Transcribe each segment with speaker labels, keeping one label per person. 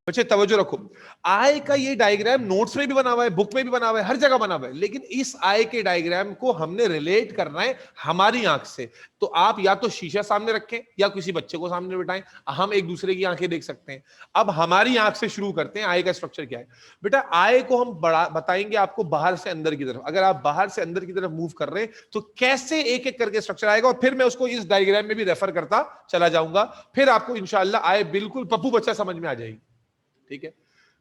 Speaker 1: बच्चे तवज्जो रखो, आई का ये डायग्राम नोट्स में भी बना हुआ है, बुक में भी बना हुआ है, हर जगह बना हुआ है, लेकिन इस आई के डायग्राम को हमने रिलेट करना है हमारी आंख से। तो आप या तो शीशा सामने रखें या किसी बच्चे को सामने बिठाएं, हम एक दूसरे की आंखें देख सकते हैं। अब हमारी आंख से शुरू करते हैं, आई का स्ट्रक्चर क्या है। बेटा आई को हम बताएंगे आपको बाहर से अंदर की तरफ। अगर आप बाहर से अंदर की तरफ मूव कर रहे हैं तो कैसे एक एक करके स्ट्रक्चर आएगा, और फिर मैं उसको इस डायग्राम में भी रेफर करता चला जाऊंगा, फिर आपको इंशाल्लाह आई बिल्कुल पप्पू बच्चा समझ में आ जाएगी। ठीक है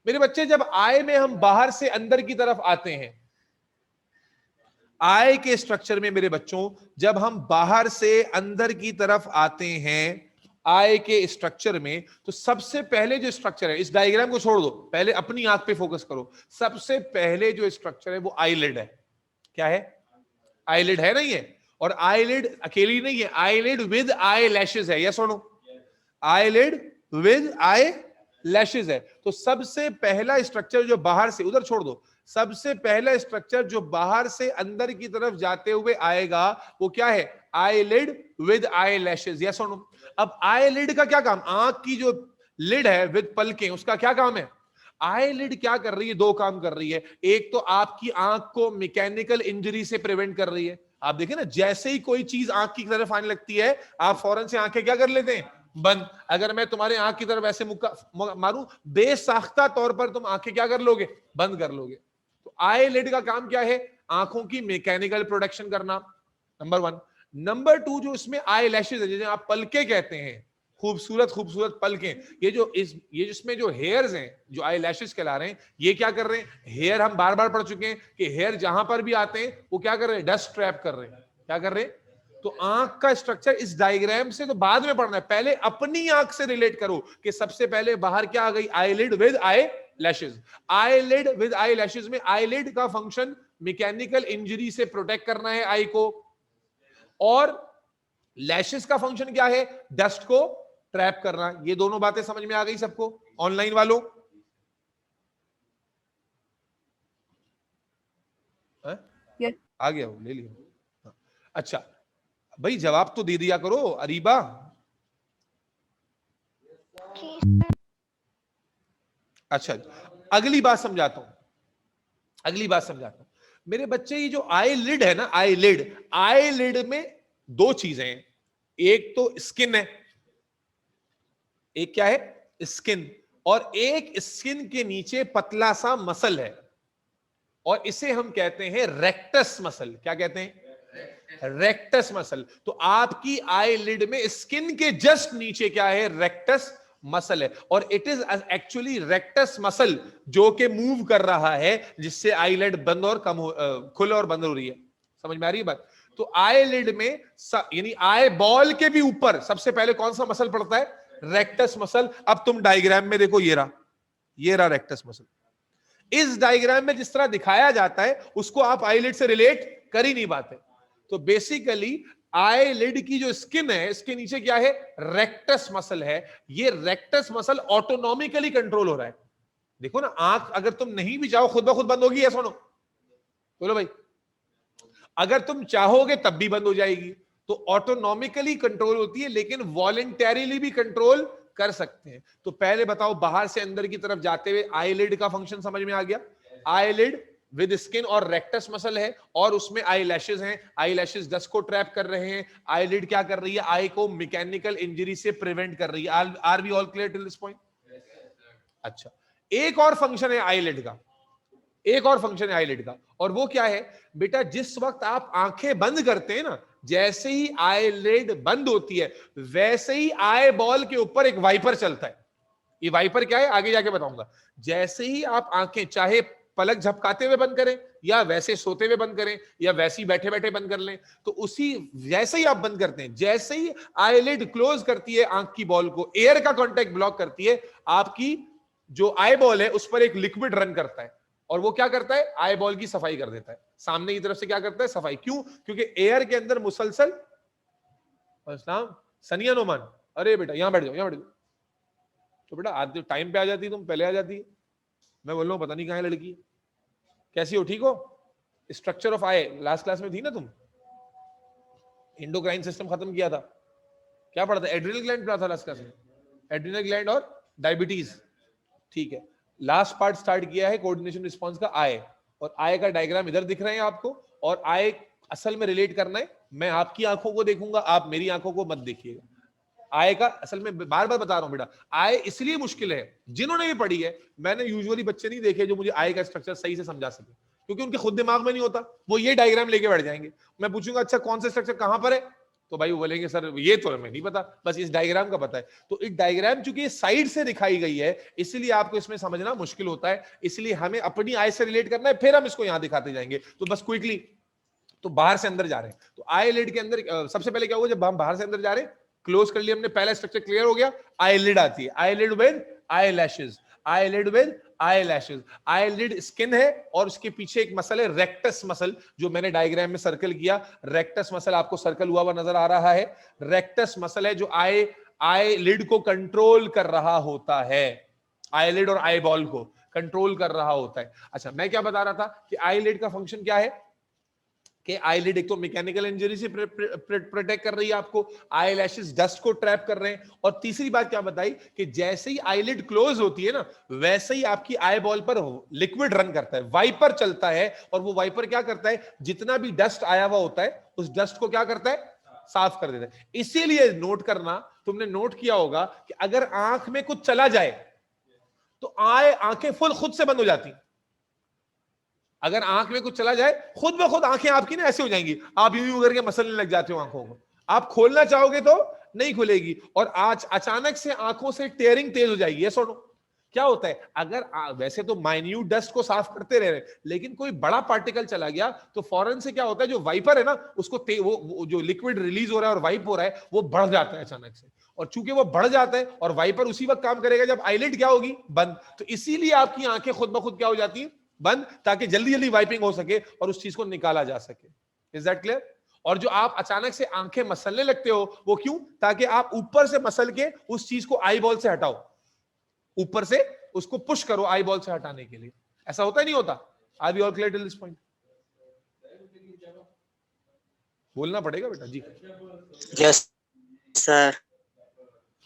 Speaker 1: मेरे बच्चे, जब आय में हम बाहर से अंदर की तरफ आते हैं, आय के स्ट्रक्चर में मेरे बच्चों जब हम बाहर से अंदर की तरफ आते हैं आय के स्ट्रक्चर में, तो सबसे पहले जो स्ट्रक्चर है, इस डायग्राम को छोड़ दो, पहले अपनी आंख पे फोकस करो। सबसे पहले जो स्ट्रक्चर है वो आईलिड है। क्या है? आईलिड है, नहीं है? और आईलिड अकेली नहीं है, आईलिड विद आई लैशेस है। यस और no? Eyelid with eyelashes है। तो सबसे पहला स्ट्रक्चर जो बाहर से, उधर छोड़ दो, सबसे पहला स्ट्रक्चर जो बाहर से अंदर की तरफ जाते हुए आएगा वो क्या है? Eyelid with eye lashes. Yes और नो? अब आईलिड का क्या काम? आंख की जो लिड है विद पलकें, उसका क्या काम है? आईलिड क्या कर रही है? दो काम कर रही है। एक तो आपकी आंख को मैकेनिकल इंजरी से प्रिवेंट कर रही है। आप देखें ना, जैसे ही कोई चीज आंख की तरफ आने लगती है आप फौरन से आंखें क्या कर लेते हैं? बंद। अगर मैं तुम्हारे आंख की तरफ ऐसे मुक्का मारूं, बेसाख्ता तौर पर तुम आंखें क्या कर लोगे? बंद कर लोगे। तो आईलिड का काम क्या है? आंखों की मैकेनिकल प्रोटेक्शन करना, नंबर वन। नंबर टू, जो इसमें आई लैशेज है, जिन्हें आप पलके कहते हैं, खूबसूरत खूबसूरत पलकें, ये जिसमें जो हेयर्स हैं, जो आई लैशेज कहला रहे हैं, ये क्या कर रहे हैं? हेयर, हम बार बार पढ़ चुके हैं कि हेयर जहां पर भी आते हैं वो क्या कर रहे हैं? डस्ट ट्रैप कर रहे हैं। क्या कर रहे हैं? तो आंख का स्ट्रक्चर इस डायग्राम से तो बाद में पढ़ना है, पहले अपनी आंख से रिलेट करो कि सबसे पहले बाहर क्या आ गई? Eyelid with eye lashes. Eyelid with eye lashes में आईलिड का फंक्शन मैकेनिकल इंजरी से प्रोटेक्ट करना है आई को, और लैशेज का फंक्शन क्या है? डस्ट को ट्रैप करना। ये दोनों बातें समझ में आ गई सबको? ऑनलाइन वालों
Speaker 2: yes.
Speaker 1: आ गया? वो ले लिया। अच्छा भाई, जवाब तो दे दिया करो अरीबा। अच्छा, अगली बात समझाता हूं मेरे बच्चे। ये जो आई लिड है ना, आई लिड में दो चीजें हैं। एक तो स्किन है, एक क्या है? स्किन। और एक स्किन के नीचे पतला सा मसल है, और इसे हम कहते हैं रेक्टस मसल। क्या कहते हैं? Rectus muscle. तो आपकी आई लिड में स्किन के जस्ट नीचे क्या है? रेक्टस मसल है। और it is actually rectus muscle जो कि मूव कर रहा है, जिससे आई लिड बंद और खुल और बंद हो रही है। समझ में आ रही है बात? तो आई लिड में यानी आई बॉल के भी ऊपर सबसे पहले कौन सा मसल पड़ता है? Rectus muscle. अब तुम डायग्राम में देखो, ये रहा रेक्टस मसल। इस डायग्राम में जिस तरह दिखाया जाता है उसको आप आईलिड से रिलेट कर ही नहीं पाते। तो बेसिकली आईलिड की जो स्किन है, इसके नीचे क्या है? रेक्टस मसल है। ये रेक्टस मसल ऑटोनॉमिकली कंट्रोल हो रहा है। देखो ना, आंख अगर तुम नहीं भी चाहो खुद ब खुद बंद होगी, या सुनो, बोलो भाई, अगर तुम चाहोगे तब भी बंद हो जाएगी। तो ऑटोनॉमिकली कंट्रोल होती है, लेकिन वॉलेंटरीली भी कंट्रोल कर सकते हैं। तो पहले बताओ, बाहर से अंदर की तरफ जाते हुए आईलिड का फंक्शन समझ में आ गया? आईलिड विद स्किन और रेक्टस मसल है, और उसमें आई लैशेज हैं। आई लैशेज डस्ट को ट्रैप कर रहे हैं। आईलिड क्या कर रही है? आई को मैकेनिकल इंजरी से प्रिवेंट कर रही है। Are we all clear till this point? अच्छा, एक और फंक्शन है आईलिड का, और वो क्या है बेटा? जिस वक्त आप आंखें बंद करते हैं ना, जैसे ही आईलिड बंद होती है, वैसे ही आई बॉल के ऊपर एक वाइपर चलता है। ये वाइपर क्या है आगे जाके बताऊंगा। जैसे ही आप आंखें चाहे पलक झपकाते हुए बंद करें, या वैसे सोते हुए बंद करें, या वैसे ही बैठे बैठे बंद कर लें, तो उसी जैसे ही आप बंद करते हैं, जैसे ही आईलिड क्लोज करती है आंख की बॉल को, एयर का कांटेक्ट ब्लॉक करती है, आपकी जो आई बॉल है उस पर एक लिक्विड रन करता है, और वो क्या करता है? आई बॉल की सफाई कर देता है। सामने की तरफ से क्या करता है? सफाई। क्यों? क्योंकि एयर के अंदर मुसलसल सनिया नोमान, अरे बेटा यहां बैठ जाओ, तो बेटा आते टाइम पे आ जाती, तुम पहले आ जाती। मैं बोल रहा हूं पता नहीं कहां है लड़की। कैसी हो? ठीक हो? Structure of I last class में थी ना तुम? एंडोक्राइन सिस्टम खत्म किया था। क्या पढ़ा था? एड्रिनल ग्लैंड पढ़ा था लास्ट क्लास में। एड्रिनल ग्लैंड और डायबिटीज। ठीक है, लास्ट पार्ट स्टार्ट किया है कोऑर्डिनेशन रिस्पॉन्स का आई, और आई का डायग्राम इधर दिख रहे हैं आपको, और आई असल में रिलेट करना है, मैं आपकी आंखों को देखूंगा, आप मेरी आंखों को मत देखिएगा। आय का असल में बार बार बता रहा हूं बेटा, आय इसलिए मुश्किल है, जिन्होंने भी पढ़ी है, मैंने यूजुअली बच्चे नहीं देखे जो मुझे आय का स्ट्रक्चर सही से समझा सके, क्योंकि उनके खुद दिमाग में नहीं होता, वो ये डायग्राम लेके बैठ जाएंगे। मैं पूछूंगा अच्छा कौन सा स्ट्रक्चर कहां पर है, तो भाई वो बोलेंगे सर ये तो हमें नहीं पता, बस इस डायग्राम का पता है। तो एक डायग्राम चूंकि साइड से दिखाई गई है, इसलिए आपको इसमें समझना मुश्किल होता है, इसलिए हमें अपनी आय से रिलेट करना है, फिर हम इसको यहां दिखाते जाएंगे। तो बस क्विकली, तो बाहर से अंदर जा रहे हैं, तो आईलिड के अंदर सबसे पहले क्या होगा, जब हम बाहर से अंदर जा रहे हैं, क्लोज कर लिया हमने, पहला स्ट्रक्चर क्लियर हो गया, आईलिड आती है, eyelid with eye lashes, eyelid with eye lashes. Eyelid skin है और उसके पीछे एक मसल है रेक्टस मसल, जो मैंने डायग्राम में सर्कल किया, रेक्टस मसल आपको सर्कल हुआ नजर आ रहा है, रेक्टस मसल है जो आईलिड को कंट्रोल कर रहा होता है, आईलिड और आई बॉल को कंट्रोल कर रहा होता है। अच्छा, मैं क्या बता रहा था कि आईलिड का फंक्शन क्या है, कि आईलिड एक तो मैकेनिकल इंजरी से प्रोटेक्ट कर रही है आपको, आई लैशेस डस्ट को ट्रैप कर रहे हैं, और तीसरी बात क्या बताई कि जैसे ही आईलिड क्लोज होती है ना, वैसे ही आपकी आई बॉल पर लिक्विड रन करता है, वाइपर चलता है, और वो वाइपर क्या करता है, जितना भी डस्ट आया हुआ होता है उस डस्ट को क्या करता है, साफ कर देता है। इसीलिए नोट करना, तुमने नोट किया होगा कि अगर आंख में कुछ चला जाए तो आंखें फुल खुद से बंद हो जाती, अगर आंख में कुछ चला जाए खुद ब खुद आंखें आपकी ना ऐसे हो जाएंगी, आप यूं यूं करके मसलने लग जाते हो आंखों को, आप खोलना चाहोगे तो नहीं खुलेगी, और आज अचानक से आंखों से टेयरिंग तेज हो जाएगी। ये सुनो क्या होता है, अगर वैसे तो माइन्यूट डस्ट को साफ करते रह रहे, लेकिन कोई बड़ा पार्टिकल चला गया तो फौरन से क्या होता है, जो वाइपर है ना उसको वो जो लिक्विड रिलीज हो रहा है और वाइप हो रहा है वो बढ़ जाता है अचानक से, और चूंकि वो बढ़ जाता है और वाइपर उसी वक्त काम करेगा जब आईलिड क्या होगी, बंद, तो इसीलिए आपकी आंखें खुद ब खुद क्या हो जाती है, बंद, ताकि जल्दी जल्दी वाइपिंग हो सके और उस चीज को निकाला जा सके। Is that clear? और जो आप अचानक से आंखें मसलने लगते हो वो क्यों, ताकि आप ऊपर से मसल के उस चीज को आई बॉल से हटाओ, ऊपर से उसको पुश करो आई बॉल से हटाने के लिए। ऐसा होता ही नहीं होता? Are we all clear till this point? बोलना पड़ेगा बेटा जी।
Speaker 3: Yes sir.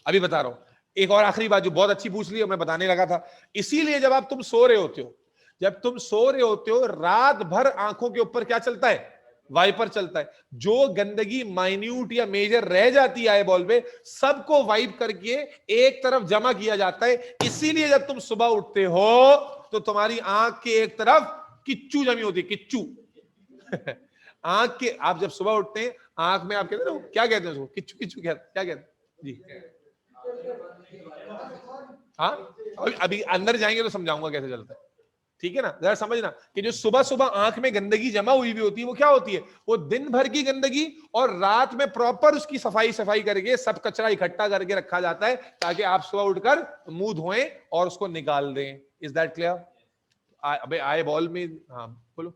Speaker 1: अभी बता रहा हूं, एक और आखिरी बात जो बहुत अच्छी पूछ ली, मैं बताने लगा था, इसीलिए जब आप तुम सो रहे होते हो, जब तुम सो रहे होते हो, रात भर आंखों के ऊपर क्या चलता है, वाइपर चलता है, जो गंदगी माइन्यूट या मेजर रह जाती है आई बॉल पे, सबको वाइप करके एक तरफ जमा किया जाता है। इसीलिए जब तुम सुबह उठते हो तो तुम्हारी आंख के एक तरफ किच्चू जमी होती है, किच्चू आंख के, आप जब सुबह उठते हैं आंख में आप कहते हैं क्या कहते हैं उसको, किच्चू किच्चू क्या कहते हैं जी? हाँ, अभी अंदर जाएंगे तो समझाऊंगा कैसे चलता है, ठीक है ना? जरा समझना कि जो सुबह सुबह आंख में गंदगी जमा हुई भी होती है वो क्या होती है, वो दिन भर की गंदगी, और रात में प्रॉपर उसकी सफाई करके सब कचरा इकट्ठा करके रखा जाता है, ताकि आप सुबह उठकर मुंह धोएं और उसको निकाल दें। Is that clear? अबे आई बॉल में, हाँ बोलो।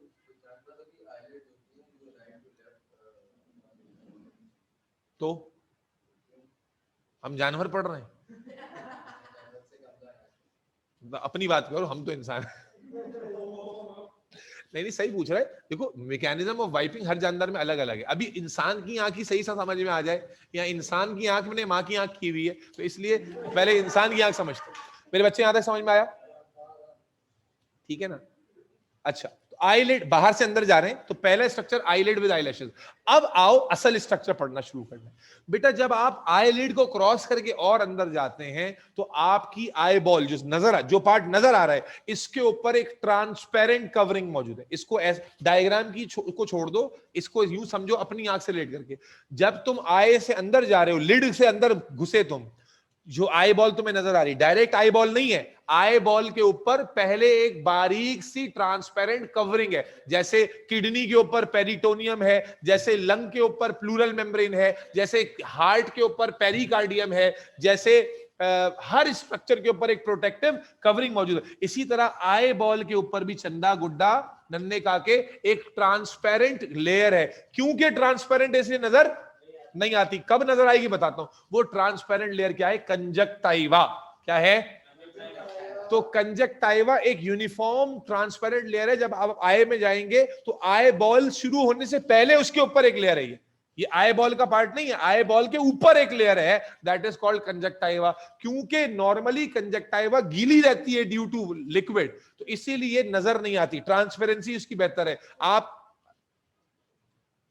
Speaker 1: तो हम जानवर पढ़ रहे हैं? अपनी बात करो, हम तो इंसान नहीं सही पूछ रहा है। देखो मैकेनिज्म ऑफ वाइपिंग हर जानदार में अलग अलग है। अभी इंसान की आंख ही सही सा समझ में आ जाए, या इंसान की आंख में माँ की आंख की हुई है, तो इसलिए पहले इंसान की आंख समझते। मेरे बच्चे यहां तक समझ में आया? ठीक है ना? अच्छा, तो आईलिड बाहर से अंदर जा रहे हैं, तो पहला स्ट्रक्चर आईलिड विद आईलैशेस। अब आओ असल स्ट्रक्चर पढ़ना शुरू करना। बेटा जब आप आईलिड को क्रॉस करके और अंदर जाते हैं तो आपकी आई बॉल जो पार्ट नजर आ रहा है, इसके ऊपर एक ट्रांसपेरेंट कवरिंग मौजूद है। इसको डायग्राम को छोड़ दो, इसको यूं समझो अपनी आंख से रिलेट करके। जब तुम आई से अंदर जा रहे हो, लिड से अंदर घुसे तुम, जो आई बॉल तुम्हें नजर आ रही, डायरेक्ट आई बॉल नहीं है, आई बॉल के ऊपर पहले एक बारीक सी ट्रांसपेरेंट कवरिंग है। जैसे किडनी के ऊपर पेरिटोनियम है, जैसे लंग के ऊपर प्लूरल मेम्ब्रेन है, जैसे हार्ट के ऊपर पेरिकार्डियम है, जैसे हर स्ट्रक्चर के ऊपर एक प्रोटेक्टिव कवरिंग मौजूद है। इसी तरह आई बॉल के ऊपर भी चंदा गुड्डा नन्हे काके एक ट्रांसपेरेंट लेयर है। क्योंकि ट्रांसपेरेंट इसलिए नजर नहीं आती, कब नजर आएगी बताता हूं। वो ट्रांसपेरेंट लेयर क्या है? कंजक्टाइवा। क्या है? तो कंजक्टाइवा एक यूनिफॉर्म ट्रांसपेरेंट लेयर है। जब आप आई में जाएंगे तो आई बॉल शुरू होने से पहले उसके ऊपर एक लेयर है, ये आई बॉल का पार्ट नहीं है, आई बॉल के ऊपर एक लेयर है, दैट इज कॉल्ड कंजक्टाइवा। क्योंकि नॉर्मली कंजक्टाइवा गीली रहती है ड्यू टू लिक्विड, तो इसीलिए नजर नहीं आती, ट्रांसपेरेंसी उसकी बेहतर है। आप,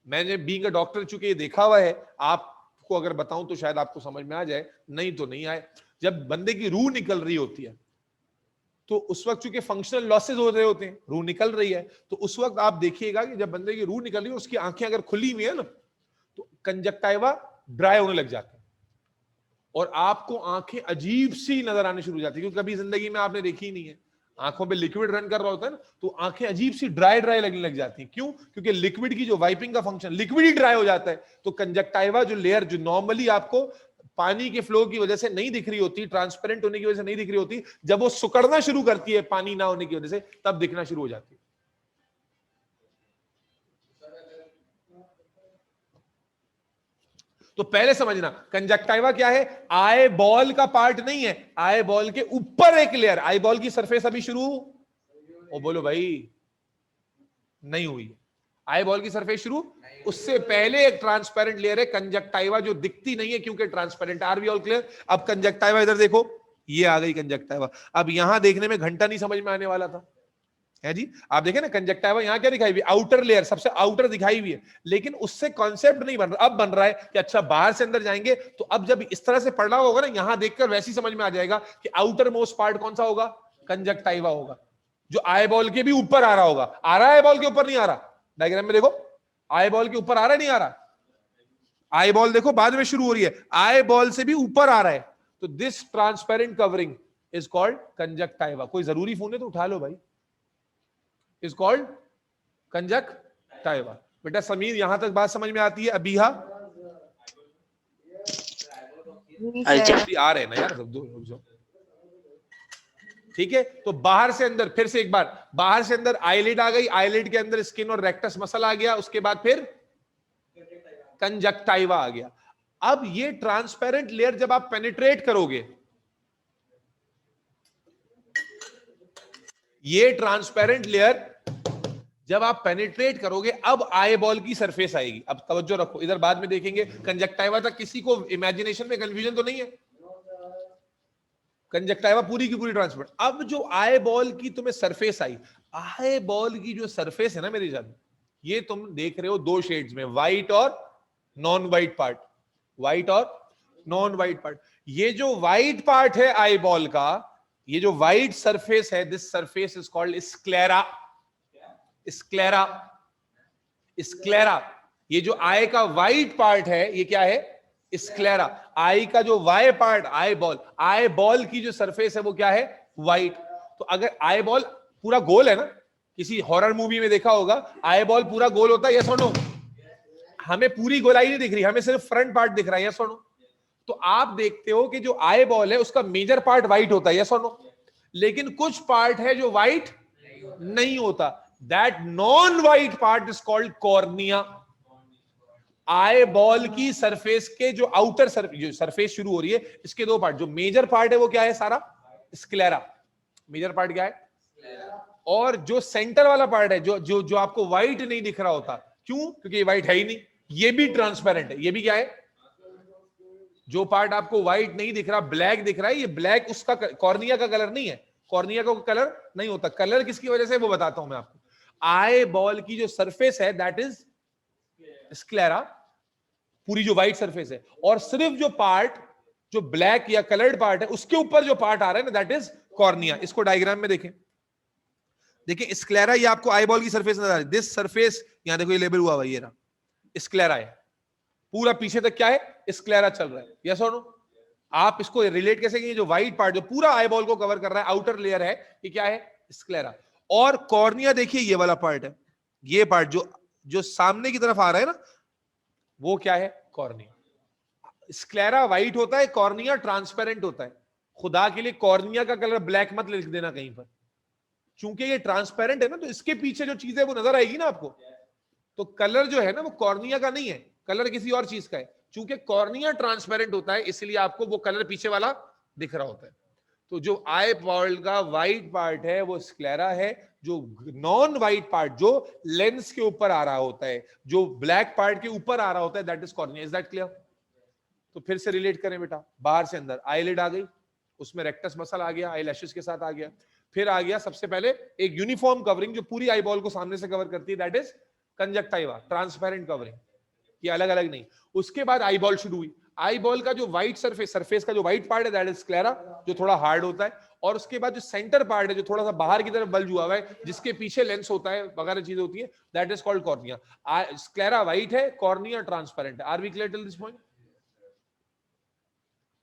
Speaker 1: मैंने बीइंग अ डॉक्टर चूंकि ये देखा हुआ है, आपको अगर बताऊं तो शायद आपको समझ में आ जाए, नहीं तो नहीं आए। जब बंदे की रूह निकल रही होती है तो उस वक्त चूंकि फंक्शनल लॉसेज हो रहे होते हैं, रूह निकल रही है, तो उस वक्त आप देखिएगा कि जब बंदे की रूह निकल रही है, उसकी आंखें अगर खुली हुई है ना, तो कंजक्टाइवा ड्राई होने लग जाते हैं और आपको आंखें अजीब सी नजर आने शुरू हो जाती है, क्योंकि कभी जिंदगी में आपने देखी ही नहीं है, आंखों पे लिक्विड रन कर रहा होता है ना, तो आंखें अजीब सी ड्राई ड्राई लगने लग जाती हैं। क्यों? क्योंकि लिक्विड की जो वाइपिंग का फंक्शन, लिक्विड ही ड्राई हो जाता है। तो कंजक्टाइवा जो लेयर जो नॉर्मली आपको पानी के फ्लो की वजह से नहीं दिख रही होती, ट्रांसपेरेंट होने की वजह से नहीं दिख रही होती, जब वो सुकड़ना शुरू करती है पानी ना होने की वजह से, तब दिखना शुरू हो जाती है। तो पहले समझना, कंजक्टाइवा क्या है? आई बॉल का पार्ट नहीं है, आई बॉल के ऊपर एक लेयर। आई बॉल की सरफेस अभी शुरू, ओ बोलो भाई, नहीं हुई। आई बॉल की सरफेस शुरू, उससे पहले एक ट्रांसपेरेंट लेयर है कंजक्टाइवा, जो दिखती नहीं है क्योंकि transparent. Are we all clear? अब कंजक्टाइवा इधर देखो, ये आ गई कंजक्टाइवा। अब यहां देखने में घंटा नहीं समझ में आने वाला था, है जी। आप देखें ना, कंजक्टाइवा यहां क्या दिखाई हुई? आउटर लेयर, सबसे आउटर दिखाई हुई है, लेकिन उससे कॉन्सेप्ट नहीं बन रहा। अब बन रहा है कि अच्छा बाहर से अंदर जाएंगे, तो अब जब इस तरह से पढ़ना होगा ना, यहां देखकर वैसे ही समझ में आ जाएगा कि आउटर मोस्ट पार्ट कौन सा होगा? कंजक्टाइवा होगा, जो आई बॉल के भी ऊपर आ रहा होगा। आ रहा है आई बॉल के ऊपर? नहीं आ रहा? डायग्राम में देखो, आई बॉल के ऊपर आ रहा है, नहीं आ रहा? आई बॉल देखो बाद में शुरू हो रही है, आई बॉल से भी ऊपर आ रहा है। तो this transparent covering is called conjunctiva. कोई जरूरी फोन है तो उठा लो भाई, इज कॉल्ड कंजक्टाइवा। बेटा समीर, यहां तक बात समझ में आती है? अबीहा आ रहे हैं ना यार, सब दो रुक जाओ, ठीक है। तो बाहर से अंदर, फिर से एक बार, बाहर से अंदर आईलिड आ गई, आईलिड के अंदर स्किन और रेक्टस मसल आ गया, उसके बाद फिर कंजक्टाइवा आ गया। अब ये ट्रांसपेरेंट लेयर जब आप पेनिट्रेट करोगे, ये ट्रांसपेरेंट लेयर जब आप पेनिट्रेट करोगे, अब आई बॉल की सरफेस आएगी। अब तवज्जो रखो, इधर बाद में देखेंगे। कंजक्टाइवा तक किसी को इमेजिनेशन में कंफ्यूजन तो नहीं है? कंजक्टाइवा पूरी की पूरी ट्रांसपेरेंट। अब जो आई बॉल की तुम्हें सरफेस आई, आई बॉल की जो सरफेस है ना मेरे जान, ये तुम देख रहे हो दो शेड्स में, व्हाइट और नॉन व्हाइट पार्ट, व्हाइट और नॉन व्हाइट पार्ट। ये जो व्हाइट पार्ट है आई बॉल का, ये जो व्हाइट सरफेस है, this surface is called sclera. Sclera, sclera. ये जो आई का व्हाइट पार्ट है, ये क्या है? स्क्लेरा। आई का जो वाई पार्ट, आई बॉल की जो सरफेस है वो क्या है? व्हाइट। तो अगर आई बॉल पूरा गोल है ना, किसी हॉरर मूवी में देखा होगा, आई बॉल पूरा गोल होता है, यस और नो? हमें पूरी गोलाई नहीं दिख रही, हमें सिर्फ फ्रंट पार्ट दिख रहा है, यस और नो? तो आप देखते हो कि जो आई बॉल है उसका मेजर पार्ट व्हाइट होता है, यस और नो? लेकिन कुछ पार्ट है जो व्हाइट नहीं होता, that non white part is called cornea. Eye ball की सरफेस के जो आउटर जो सरफेस शुरू हो रही है, इसके दो पार्ट, जो मेजर पार्ट है वो क्या है? सारा स्क्लेरा, मेजर पार्ट क्या है? और जो सेंटर वाला पार्ट है, जो जो जो आपको व्हाइट नहीं दिख रहा होता, क्यों? क्योंकि ये व्हाइट है ही नहीं, ये भी ट्रांसपेरेंट है। ये भी क्या है? जो पार्ट आपको व्हाइट नहीं दिख रहा, ब्लैक दिख रहा है, ये ब्लैक उसका कॉर्निया का कलर नहीं है, कॉर्निया का कलर नहीं होता। कलर किसकी वजह से वो बताता हूं मैं आपको। आई बॉल की जो सरफेस है दैट इज स्क्लेरा, पूरी जो व्हाइट सरफेस है, और सिर्फ जो पार्ट जो ब्लैक या कलर्ड पार्ट है उसके ऊपर जो पार्ट आ रहा है ना, दैट इज कॉर्निया। इसको डायग्राम में देखें, देखिए स्क्लेरा, ये आपको आई बॉल की सरफेस नजर आ रही है, दिस सरफेस, यहां देखो ये लेबल हुआ हुआ, ये रहा स्क्लेरा है, पूरा पीछे तक क्या है? स्क्लेरा चल रहा है, यस और नो? आप इसको रिलेट कैसे करेंगे? जो व्हाइट पार्ट जो पूरा आई बॉल को कवर कर रहा है, आउटर लेयर है, ये क्या है? स्क्लेरा। और कॉर्निया देखिए, ये वाला पार्ट है, ये पार्ट जो जो सामने की तरफ आ रहा है ना, वो क्या है? कॉर्निया। स्क्लेरा व्हाइट होता है, कॉर्निया ट्रांसपेरेंट होता है। खुदा के लिए कॉर्निया का कलर ब्लैक मत लिख देना कहीं पर, क्योंकि ये ट्रांसपेरेंट है ना, तो इसके पीछे जो चीज है वो नजर आएगी ना आपको। तो कलर जो है ना वो कॉर्निया का नहीं है, कलर किसी और चीज का है। चूंकि कॉर्निया ट्रांसपेरेंट होता है, इसलिए आपको वो कलर पीछे वाला दिख रहा होता है। तो जो आई बॉल का व्हाइट पार्ट है वो स्क्लेरा है, जो नॉन वाइट पार्ट जो लेंस के ऊपर आ रहा होता है, जो ब्लैक पार्ट के ऊपर आ रहा होता है, that is cornea. Is that clear? तो फिर से रिलेट करें बेटा, बाहर से अंदर आईलिड आ गई, उसमें रेक्टस मसल आ गया, आईलैशेस के साथ आ गया, फिर आ गया सबसे पहले एक यूनिफॉर्म कवरिंग जो पूरी आईबॉल को सामने से कवर करती है, that is conjunctiva, transparent covering, ये अलग अलग नहीं। उसके बाद आईबॉल शुरू हुई। आईबॉल का जो व्हाइट सरफेस का जो व्हाइट पार्ट है, दैट इज स्क्लेरा, जो थोड़ा हार्ड होता है, और उसके बाद जो सेंटर पार्ट है जो थोड़ा सा बाहर की तरफ बल्ज हुआ हुआ है, जिसके पीछे लेंस होता है वगैरह चीज होती है, that is called cornea. Sclera white है, कॉर्निया ट्रांसपेरेंट है। Are we clear till this point?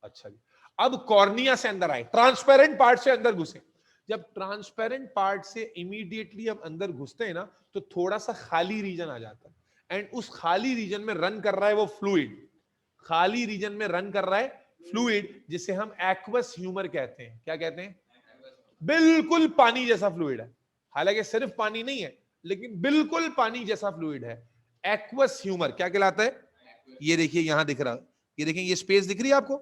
Speaker 1: अच्छा जी, अब कॉर्निया से अंदर आए, ट्रांसपेरेंट पार्ट से अंदर घुसे। जब ट्रांसपेरेंट पार्ट से इमीडिएटली हम अंदर घुसते हैं ना, तो थोड़ा सा खाली रीजन आ जाता है, एंड उस खाली रीजन में रन कर रहा है वो फ्लूइड, खाली रीजन में रन कर रहा है फ्लूइड, जिसे हम एक्वस ह्यूमर कहते हैं। क्या कहते हैं? बिल्कुल पानी जैसा फ्लूइड है, हालांकि सिर्फ पानी नहीं है, लेकिन बिल्कुल पानी जैसा फ्लूइड है। एक्वस ह्यूमर क्या कहलाता है? ये देखिए यहां दिख रहा है, ये देखिए ये स्पेस दिख रही है आपको,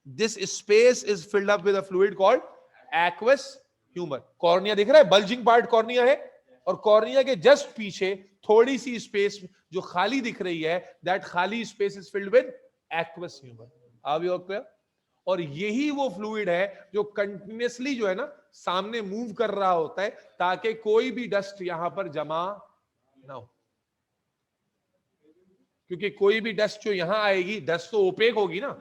Speaker 1: this space is filled up with a fluid called aqueous humour. Cornea दिख रहा है, बल्जिंग पार्ट कॉर्निया है, और कॉर्निया के जस्ट पीछे थोड़ी सी स्पेस जो खाली दिख रही है, दैट खाली space is filled with aqueous humour. Are you clear? और यही वो फ्लूइड है जो कंटिन्यूअसली जो है ना सामने मूव कर रहा होता है, ताकि कोई भी डस्ट यहां पर जमा ना हो, क्योंकि कोई भी डस्ट जो यहां आएगी, डस्ट तो ओपेक होगी ना,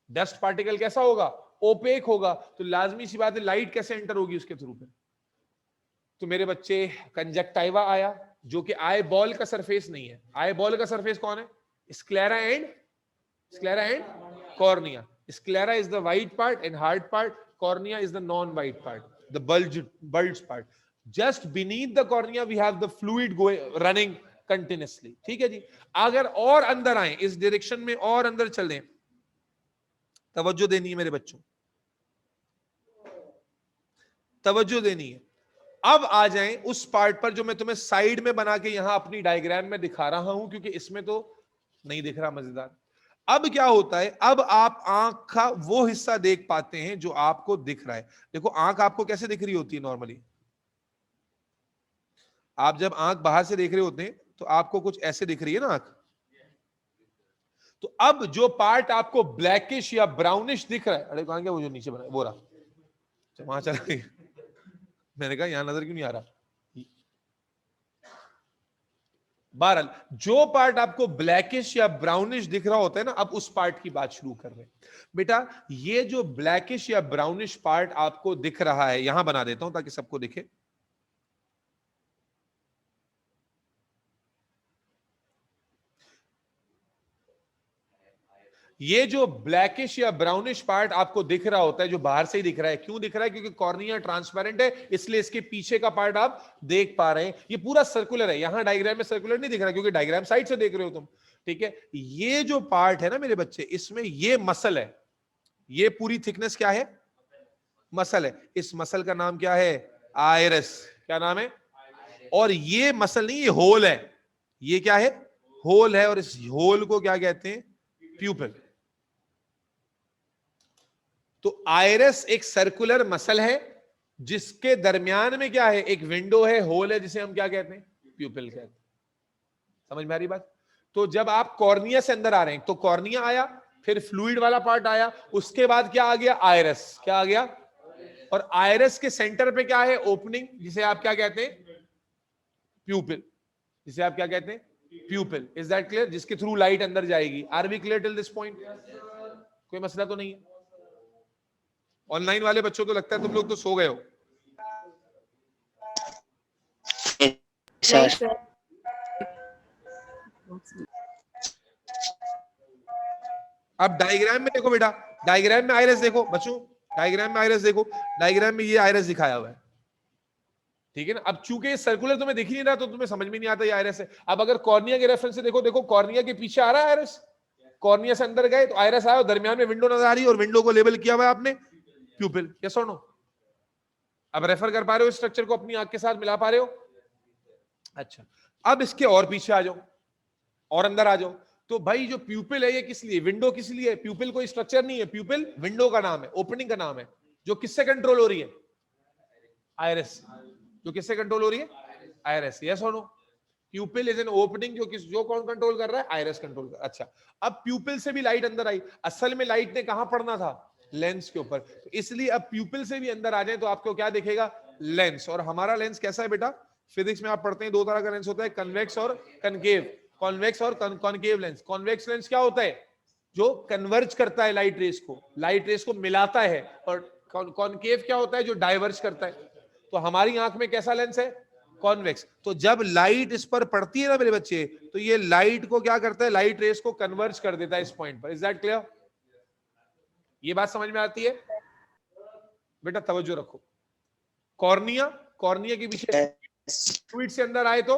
Speaker 1: डस्ट पार्टिकल कैसा होगा? ओपेक होगा, तो लाजमी सी बात है लाइट कैसे एंटर होगी उसके थ्रू पे। तो मेरे बच्चे कंजक्टाइवा आया, जो कि आई बॉल का सरफेस नहीं है। आई बॉल का सरफेस कौन है? Sclera and cornea. Sclera is the white part and hard part, cornea is the non-white part, the bulge part. Just beneath the cornea we have the fluid running continuously. ठीक है जी। अगर और अंदर आए, इस डायरेक्शन में और अंदर चलें, तवज्जो देनी है मेरे बच्चों, तवज्जो देनी है। अब आ जाएं उस पार्ट पर जो मैं तुम्हें साइड में बना के यहां अपनी डायग्राम में दिखा रहा हूं, क्योंकि इसमें तो नहीं दिख रहा। मजेदार, अब क्या होता है, अब आप आंख का वो हिस्सा देख पाते हैं जो आपको दिख रहा है। देखो आंख आपको कैसे दिख रही होती है नॉर्मली? आप जब आंख बाहर से देख रहे होते हैं तो आपको कुछ ऐसे दिख रही है ना आंख। तो अब जो पार्ट आपको ब्लैकिश या ब्राउनिश दिख रहा है, अरे कहां गया वो जो नीचे बना वो रहा, वहां चला गया, मैंने कहा यहां नजर क्यों नहीं आ रहा। बहरहाल जो पार्ट आपको ब्लैकिश या ब्राउनिश दिख रहा होता है ना, अब उस पार्ट की बात शुरू कर रहे हैं। बेटा ये जो ब्लैकिश या ब्राउनिश पार्ट आपको दिख रहा है, यहां बना देता हूं ताकि सबको दिखे। ये जो ब्लैकिश या ब्राउनिश पार्ट आपको दिख रहा होता है, जो बाहर से ही दिख रहा है, क्यों दिख रहा है? क्योंकि कॉर्निया ट्रांसपेरेंट है, इसलिए इसके पीछे का पार्ट आप देख पा रहे हैं। ये पूरा सर्कुलर है, यहां डायग्राम में सर्कुलर नहीं दिख रहा क्योंकि डायग्राम साइड से देख रहे हो तुम। ठीक है, ये जो पार्ट है ना मेरे बच्चे, इसमें ये मसल है, ये पूरी थिकनेस क्या है? मसल है। इस मसल का नाम क्या है? आयरस। क्या नाम है? और ये मसल नहीं, ये होल है। ये क्या है? होल है, और इस होल को क्या कहते हैं? प्यूपिल। तो आयरस एक सर्कुलर मसल है जिसके दरमियान में क्या है? एक विंडो है, होल है, जिसे हम क्या कहते हैं? प्यूपिल कहते हैं। समझ में आ रही बात? तो जब आप कॉर्निया से अंदर आ रहे हैं, तो कॉर्निया आया, फिर फ्लूइड वाला पार्ट आया, उसके बाद क्या आ गया? आयरस। क्या आ गया? और आयरस के सेंटर पे क्या है? ओपनिंग, जिसे आप क्या कहते हैं? प्यूपिल। जिसे आप क्या कहते हैं? प्यूपिल। Is that clear? जिसके थ्रू लाइट अंदर जाएगी। Are we clear till this point? कोई मसला तो नहीं है? ऑनलाइन वाले बच्चों को लगता है तुम लोग तो सो गए हो।
Speaker 3: Sir
Speaker 2: sir.
Speaker 1: अब डायग्राम में देखो बेटा, डायग्राम में आयरस देखो बच्चों, डायग्राम में आयरस देखो, डायग्राम में ये आयरस दिखाया हुआ है। ठीक है ना? अब चूंकि ये सर्कुलर तुम्हें दिख ही नहीं रहा तो तुम्हें समझ में नहीं आता ये आयरस है। अब अगर कॉर्निया के रेफरेंस से देखो, देखो कॉर्निया के पीछे आ रहा है आयरस, कॉर्निया से अंदर गए तो आयरस आया, और दरमियान में विंडो नजर आ रही है, और विंडो को लेबल किया हुआ है आपने प्यूपिल। यस और नो? अब रेफर कर पा रहे हो स्ट्रक्चर को, अपनी आंख के साथ मिला पा रहे हो? अच्छा, अब इसके और पीछे आ जाओ, और अंदर आ जाओ। तो भाई जो प्यूपिल है ये किस लिए? विंडो किस लिए? प्यूपिल कोई स्ट्रक्चर नहीं है, प्यूपिल विंडो का नाम है, ओपनिंग का नाम है, जो किससे कंट्रोल हो रही है? आयरस। जो किससे कंट्रोल हो रही है? आईरिस। यस और no? Pupil is an opening जो कौन कंट्रोल कर रहा है? आईरिस कंट्रोल कर। अच्छा, अब प्यूपिल से भी लाइट अंदर आई, असल में लाइट ने कहां पड़ना था? लेंस के ऊपर, तो इसलिए अब प्यूपिल से भी अंदर आ जाए तो आपको क्या दिखेगा? लेंस। और हमारा लेंस कैसा है बेटा? फिजिक्स में आप पढ़ते हैं दो तरह का लेंस होता है, कन्वेक्स और कनकेव। कॉन्वेक्स और कॉनकेव लेंस। कॉन्वेक्स लेंस क्या होता है? जो कन्वर्ज करता है लाइट रेस को मिलाता है। और कॉनकेव क्या होता है? जो डाइवर्ज करता है। तो हमारी आंख में कैसा लेंस है? कॉन्वेक्स। तो जब लाइट इस पर पड़ती है ना मेरे बच्चे, तो ये लाइट को क्या करता है? लाइट रेस को कन्वर्ज कर देता है इस पॉइंट पर। Is that clear? ये बात समझ में आती है? बेटा तवज्जो रखो। कॉर्निया, कॉर्निया के पीछे फ्लूइड से अंदर आए तो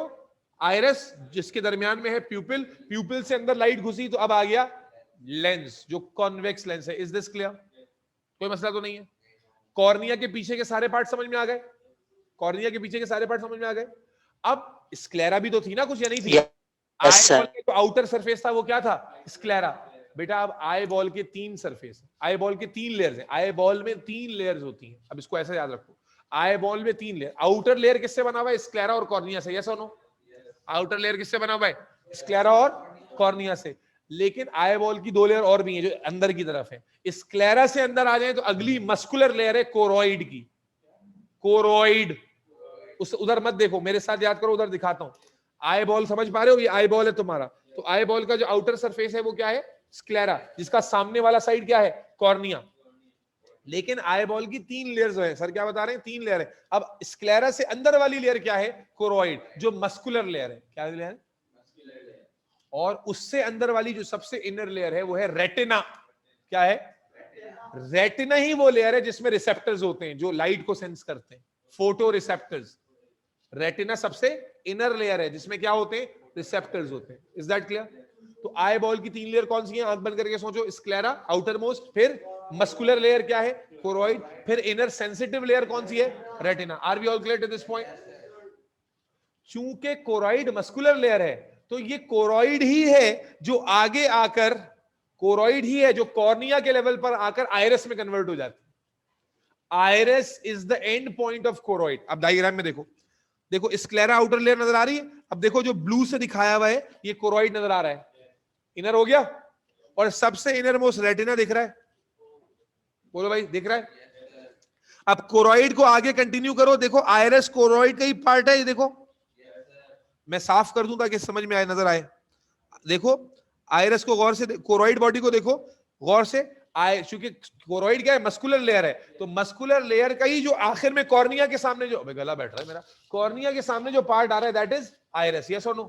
Speaker 1: आइरिस, जिसके दरमियान में है प्यूपिल, प्यूपिल से अंदर लाइट घुसी तो अब आ गया लेंस, जो कॉन्वेक्स लेंस है। Is this clear? कोई मसला तो नहीं है? कॉर्निया के पीछे के सारे पार्ट समझ में आ गए? कॉर्निया के पीछे के सारे पार्ट समझ में आ गए? अब स्क्लेरा भी तो थी ना कुछ, या नहीं थी? आई बॉल के जो आउटर सरफेस था वो क्या था? स्क्लेरा। बेटा अब आई बॉल के 3 सरफेस, आई बॉल के 3 लेयर्स हैं। आई बॉल में 3 लेयर्स होती हैं। अब इसको ऐसे याद रखो, आई बॉल में 3 लेयर। आउटर लेयर किससे बना हुआ है? स्क्लेरा और कॉर्निया से। यस और नो? आउटर लेयर किससे बना हुआ है? स्क्लेरा और कॉर्निया से। लेकिन आई बॉल की 2 लेयर और भी हैं जो अंदर की तरफ है। स्क्लेरा से अंदर आ जाए तो अगली मस्कुलर लेयर है कोरोइड की। कोरोइड। उस उधर मत देखो, मेरे साथ याद करो, उधर दिखाता हूं। आई बॉल समझ पा रहे हो? ये आई बॉल है तुम्हारा। तो आई बॉल का जो आउटर सरफेस है वो क्या है? स्क्लेरा, जिसका सामने वाला साइड क्या है? कॉर्निया। लेकिन आई बॉल की 3 लेयर्स है। सर क्या बता रहे हैं? 3 लेयर है। अब स्क्लेरा से अंदर वाली लेयर क्या है? कोरोइड, जो मस्कुलर लेयर है। क्या लेयर है? और उससे अंदर वाली जो सबसे इनर लेयर है वो है रेटिना। क्या है? रेटिना ही वो लेयर है जिसमें रिसेप्टर्स होते हैं जो लाइट को सेंस करते हैं, फोटो रिसेप्टर्स। रेटिना सबसे इनर लेयर है जिसमें क्या होते हैं? रिसेप्टर्स होते हैं। Is that clear? तो आई बॉल की 3 लेयर कौन सी है? आंख बंद करके सोचो। स्क्लेरा आउटर मोस्ट, फिर मस्कुलर लेयर क्या है? कोरोइड, फिर इनर सेंसिटिव लेयर कौन सी है? Retina. Are we all clear to this point? चूंकि कोरोइड मस्कुलर लेयर है तो ये कोरोइड ही है जो आगे आकर, कोरोइड ही है जो कॉर्निया के लेवल पर आकर आइरिस में कन्वर्ट हो जाती है। Iris is the end point of choroid. अब डायग्राम में देखो, देखो स्क्लेरा आउटर लेयर नजर आ रही है। अब देखो जो ब्लू से दिखाया हुआ है ये कोरोइड नजर आ रहा है, इनर हो गया। और सबसे इनर मोस्ट रेटिना दिख रहा है। बोलो भाई, दिख रहा है? अब कोरोइड को आगे कंटिन्यू करो, देखो आइरिस कोरोइड का ही पार्ट है। ये देखो, मैं साफ कर दूं ताकि समझ में आए, नजर आए। देखो आइरिस को गौर से, कोरोइड बॉडी को देखो गौर से। चूंकि कोरोइड क्या है? मस्कुलर लेयर है। तो मस्कुलर लेयर का ही जो आखिर में कॉर्निया के सामने जो, गला बैठ रहा है मेरा, कॉर्निया के सामने जो पार्ट आ रहा है दैट इज आइरिस। यस और नो?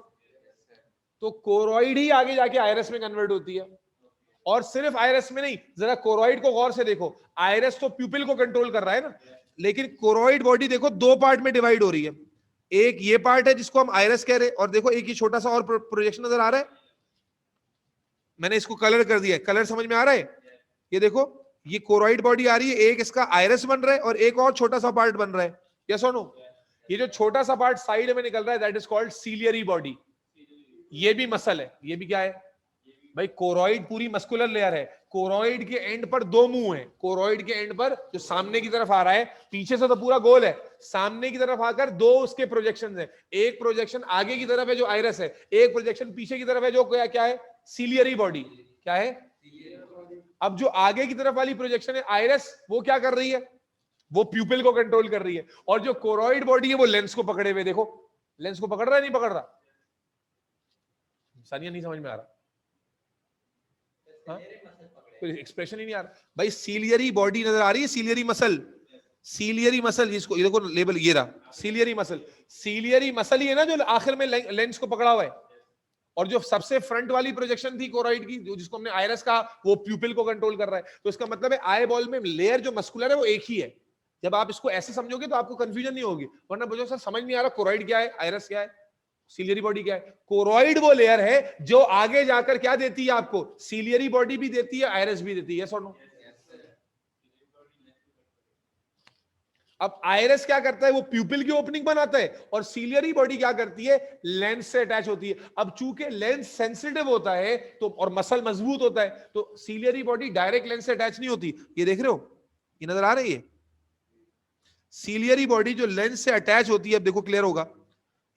Speaker 1: तो कोरोइड ही आगे जाके आइरिस में कन्वर्ट होती है। और सिर्फ आइरिस में नहीं, जरा कोरोइड को गौर से देखो। आइरिस तो प्यूपिल को कंट्रोल कर रहा है ना, लेकिन कोरोइड बॉडी देखो 2 पार्ट में डिवाइड हो रही है। एक ये पार्ट है जिसको हम आइरिस कह रहे हैं, और देखो एक ही छोटा सा और प्रोजेक्शन नजर आ रहा है। मैंने इसको कलर कर दिया है, कलर समझ में आ रहा है? ये देखो, ये कोरोइड बॉडी आ रही है, एक इसका आइरिस बन रहा है और एक और छोटा सा पार्ट बन रहा है। यस और नो? ये जो छोटा सा पार्ट साइड में निकल रहा है that is called ciliary body. ये भी मसल है। ये भी क्या है भाई? कोरोइड पूरी मस्कुलर लेयर है। कोरोइड के एंड पर 2 मुंह हैं। कोरोइड के एंड पर जो सामने की तरफ आ रहा है, पीछे से तो पूरा गोल है, सामने की तरफ आकर 2 उसके प्रोजेक्शंस हैं। एक प्रोजेक्शन आगे की तरफ है जो आइरिस है, एक प्रोजेक्शन पीछे की तरफ है जो क्या है? Ciliary body. क्या है? अब जो आगे की तरफ वाली प्रोजेक्शन है आइरिस, वो क्या कर रही है? वो प्यूपिल को कंट्रोल कर रही है। और जो कोरोइड बॉडी है वो लेंस को पकड़े हुए, देखो लेंस को पकड़ रहा है, नहीं पकड़ रहा? सानिया नहीं समझ में आ रहा? एक्सप्रेशन ही नहीं आ रहा भाई। सीलियरी बॉडी नजर आ रही है, सीलियरी मसल। सीलियरी मसल, जिसको ये देखो लेबल, ये रहा सीलियरी मसल। सीलियरी मसल ही है ना जो आखिर में लेंस को पकड़ा हुआ है। और जो सबसे फ्रंट वाली प्रोजेक्शन थी कोरोइड की, जो जिसको हमने आइरिस कहा, वो प्यूपिल को कंट्रोल कर रहा है। तो इसका मतलब है आई बॉल में लेयर जो मस्कुलर है वो एक ही है। जब आप इसको ऐसे समझोगे तो आपको कंफ्यूजन नहीं होगी, वरना बोलो सर समझ नहीं आ रहा कोरोइड क्या है, आइरिस क्या है, सीलियरी बॉडी क्या है। कोरोइड वो लेयर है जो आगे जाकर क्या देती है आपको? सीलियरी बॉडी भी देती है, आइरिस भी देती है। यस और नो? अब आइरिस क्या करता है? वो प्यूपिल की ओपनिंग बनाता है, और सीलियरी बॉडी क्या करती है? लेंस से अटैच होती है। अब चूंकि लेंस सेंसिटिव होता है तो, और मसल मजबूत होता है, तो सीलियरी बॉडी डायरेक्ट लेंस से अटैच नहीं होती। ये देख रहे हो, ये नजर आ रही है? सीलियरी बॉडी जो लेंस से अटैच होती है, अब देखो क्लियर होगा,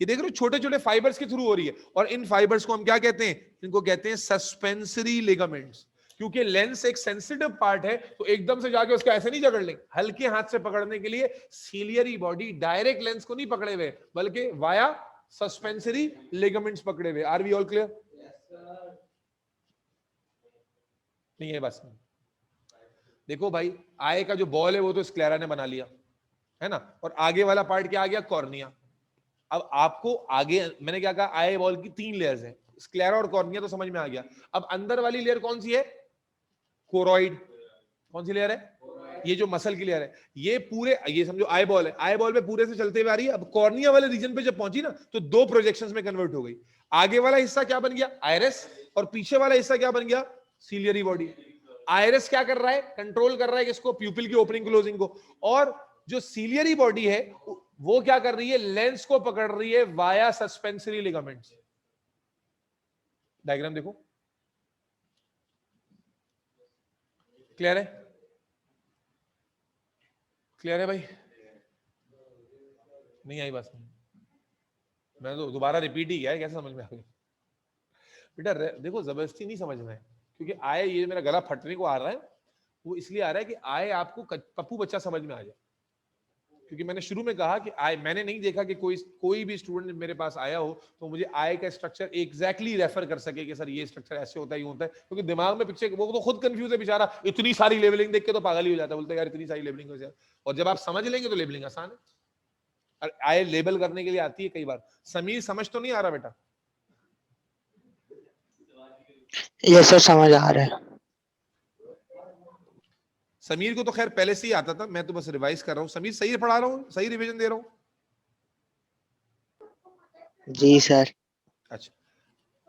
Speaker 1: ये देख रहे हो छोटे छोटे फाइबर्स के थ्रू हो रही है, और इन फाइबर्स को हम क्या कहते हैं, इनको कहते हैं सस्पेंसरी लिगामेंट्स। क्योंकि लेंस एक सेंसिटिव पार्ट है, तो एकदम से जाके उसको ऐसे नहीं जकड़ लेंगे, हल्के हाथ से पकड़ने के लिए सीलियरी बॉडी डायरेक्ट लेंस को नहीं पकड़े हुए, बल्कि वाया सस्पेंसरी लिगामेंट्स पकड़े हुए। Are we all clear? नहीं है बस। देखो भाई, आई का जो बॉल है वो तो स्क्लेरा ने बना लिया है ना, और आगे वाला पार्ट क्या आ गया, कॉर्निया। अब आपको आगे मैंने क्या कहा, आई बॉल की 3 लेयर्स हैं, स्क्लेरा और कॉर्निया तो समझ में आ गया। अब अंदर वाली लेयर कौन सी है, कोरोइड। कौन सी लेयर है, ये जो मसल की लेयर है, ये पूरे, ये समझो आई बॉल है, आई बॉल पे पूरे से चलते हुए आ रही है। अब कॉर्निया वाले रीजन पे जब पहुंची ना, तो 2 प्रोजेक्शंस में कन्वर्ट हो गई। आगे वाला हिस्सा क्या बन गया, आइरिस, और पीछे वाला हिस्सा क्या बन गया, सीलियरी बॉडी। आइरिस क्या कर रहा है, कंट्रोल कर रहा है किसको, प्यूपिल की ओपनिंग क्लोजिंग को, और जो सीलियरी बॉडी है वो क्या कर रही है, लेंस को पकड़ रही है वाया सस्पेंसरी लिगामेंट्स। डायग्राम देखो, क्लियर है? क्लियर है भाई? नहीं आई बात? मैं तो दोबारा रिपीट ही किया है, कैसे समझ में आ गई? बेटा देखो, जबरदस्ती नहीं समझना है, क्योंकि आए ये मेरा गला फटने को आ रहा है, वो इसलिए आ रहा है कि आए आपको पप्पू बच्चा समझ में आ जाए। क्योंकि मैंने शुरू में कहा कि आय, मैंने नहीं देखा कि कोई भी स्टूडेंट मेरे पास आया हो तो मुझे आय का स्ट्रक्चर एग्जैक्टली रेफर कर सके कि सर ये स्ट्रक्चर ऐसे होता है, यूं होता है, क्योंकि दिमाग में पिक्चर, वो तो खुद कंफ्यूज है बेचारा, इतनी सारी लेबलिंग देख के तो पागल ही हो जाता है, बोलता है यार इतनी सारी लेबलिंग हो, और जब आप समझ लेंगे तो लेबलिंग आसान है। और आय लेबल करने के लिए आती है कई बार। समीर समझ तो नहीं आ रहा बेटा?
Speaker 3: ये सर समझ आ रहा है।
Speaker 1: समीर को तो खैर पहले से ही आता था, मैं तो बस रिवाइज कर रहा हूँ। समीर सही पढ़ा रहा हूँ, सही रिवीजन दे रहा हूँ?
Speaker 3: जी सर।
Speaker 1: अच्छा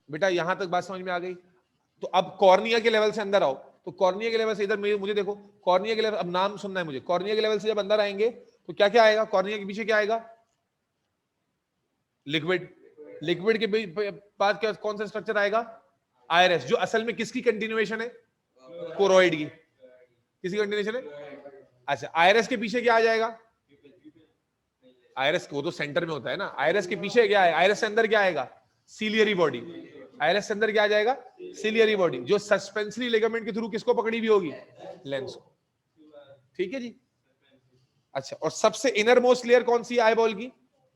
Speaker 1: बेटा, यहां तक बात समझ में आ गई। तो अब कॉर्निया के लेवल से अंदर आओ, तो कॉर्निया के लेवल से इधर मुझे देखो, कॉर्निया के लेवल, अब नाम सुनना है मुझे, कॉर्निया के लेवल से जब अंदर आएंगे तो क्या क्या आएगा, कॉर्निया के पीछे क्या आएगा, लिक्विड। लिक्विड के बाद क्या, कौन सा स्ट्रक्चर आएगा, आइरिस, जो असल में किसकी कंटिन्यूएशन है, कोरोइड की। किसकी कंटिन्यूएशन है? अच्छा, आइरिस के पीछे क्या आ जाएगा, आइरिस वो तो सेंटर में होता है ना, आइरिस के पीछे क्या है, आइरिस से अंदर क्या आएगा, सीलियरी बॉडी। आइरिस के अंदर क्या आ जाएगा, सीलियरी बॉडी, जो सस्पेंसरी लिगामेंट के थ्रू किसको पकड़ी हुई होगी, लेंस को। ठीक है जी। अच्छा, और सबसे इनर मोस्ट लेयर कौन सी आई बॉल की,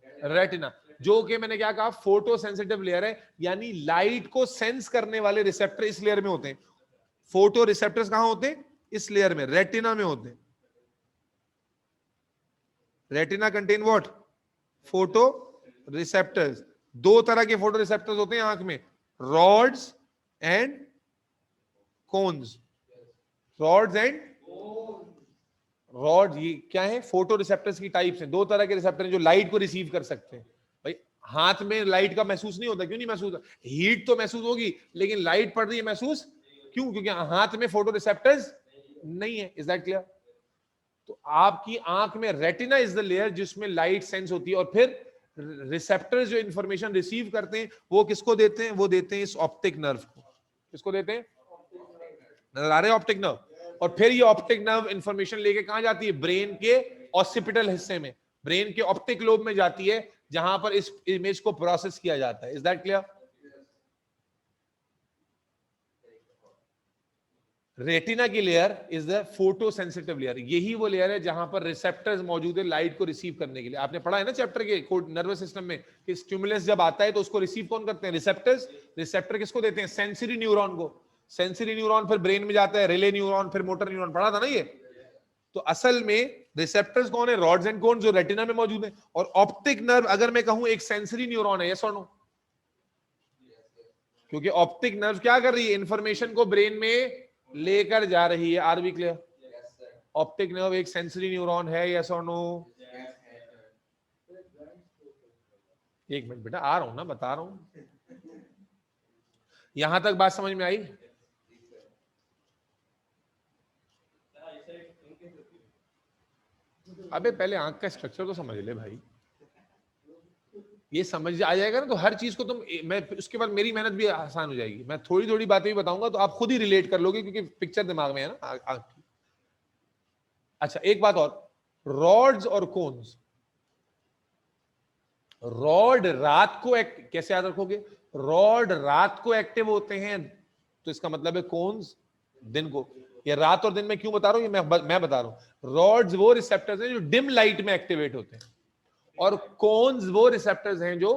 Speaker 1: रेटिना, जो कि मैंने क्या कहा, फोटो सेंसिटिव लेयर है, यानी लाइट को सेंस करने वाले रिसेप्टर इस लेयर में होते हैं। फोटो रिसेप्टर्स कहां होते हैं, इस लेयर में, रेटिना में होते हैं। Retina contain what, photoreceptors. 2 तरह के फोटो रिसेप्टर्स होते हैं आंख में, rods and cones. Rods and rod, ये क्या है, फोटो रिसेप्टर्स की टाइप्स हैं। 2 तरह के रिसेप्टर हैं जो लाइट को रिसीव कर सकते हैं। भाई हाथ में लाइट का महसूस नहीं होता, क्यों नहीं महसूस होता, हीट तो महसूस होगी, लेकिन लाइट पड़ रही है महसूस क्यों, क्योंकि हाथ में फोटो रिसेप्टर्स नहीं है। Is that clear? तो आपकी आंख में रेटिना इज द लेयर जिसमें लाइट सेंस होती है, और फिर रिसेप्टर्स जो इंफॉर्मेशन रिसीव करते हैं वो किसको देते हैं, वो देते हैं इस ऑप्टिक नर्व को। किसको देते हैं, नजर आ रहे हैं, ऑप्टिक नर्व। और फिर ये ऑप्टिक नर्व इंफॉर्मेशन लेके कहां जाती है, ब्रेन के ऑसिपिटल हिस्से में, ब्रेन के ऑप्टिक लोब में जाती है, जहां पर इस इमेज को प्रोसेस किया जाता है। Is that clear? रेटिना की layer is the photo sensitive layer. यही वो लेयर है जहां पर रिसेप्टर्स मौजूद है लाइट को रिसीव करने के लिए। आपने पढ़ा है ना चैप्टर के नर्वस सिस्टम में कि स्टिमुलस जब आता है तो उसको रिसीव कौन करते हैं, रिसेप्टर्स। रिसेप्टर किसको देते हैं, सेंसरी न्यूरॉन को। सेंसरी न्यूरॉन फिर ब्रेन में जाता है, रिले न्यूरॉन, फिर मोटर न्यूरॉन। पढ़ा था ना ये? तो असल में रिसेप्टर्स कौन है, रॉड्स एंड कोन्स, जो रेटिना में मौजूद है। और ऑप्टिक नर्व अगर मैं कहूं एक सेंसरी न्यूरॉन है, यस और नो? क्योंकि ऑप्टिक नर्व क्या कर रही है, इंफॉर्मेशन को ब्रेन में लेकर जा रही है। Are we clear? Optic nerve एक सेंसरी न्यूरॉन है, यस और नो? एक मिनट बेटा, आ रहा हूं ना, बता रहा हूं। यहां तक बात समझ में आई? अबे पहले आंख का स्ट्रक्चर तो समझ ले भाई, ये समझ आ जाएगा ना तो हर चीज को तुम, मैं उसके बाद मेरी मेहनत भी आसान हो जाएगी। मैं थोड़ी थोड़ी बातें भी बताऊंगा तो आप खुद ही रिलेट कर लोगे, क्योंकि पिक्चर दिमाग में है ना आंख की। अच्छा एक बात और, रॉड्स और कोन्स। रॉड रात को कैसे याद रखोगे? रॉड रात को एक्टिव होते हैं, तो इसका मतलब है कोन्स दिन को। ये रात और दिन में क्यों बता रहा हूं, ये मैं बता रहा हूं। रॉड्स वो रिसेप्टर्स हैं जो डिम लाइट में एक्टिवेट होते हैं, और कोन्स वो रिसेप्टर्स हैं जो,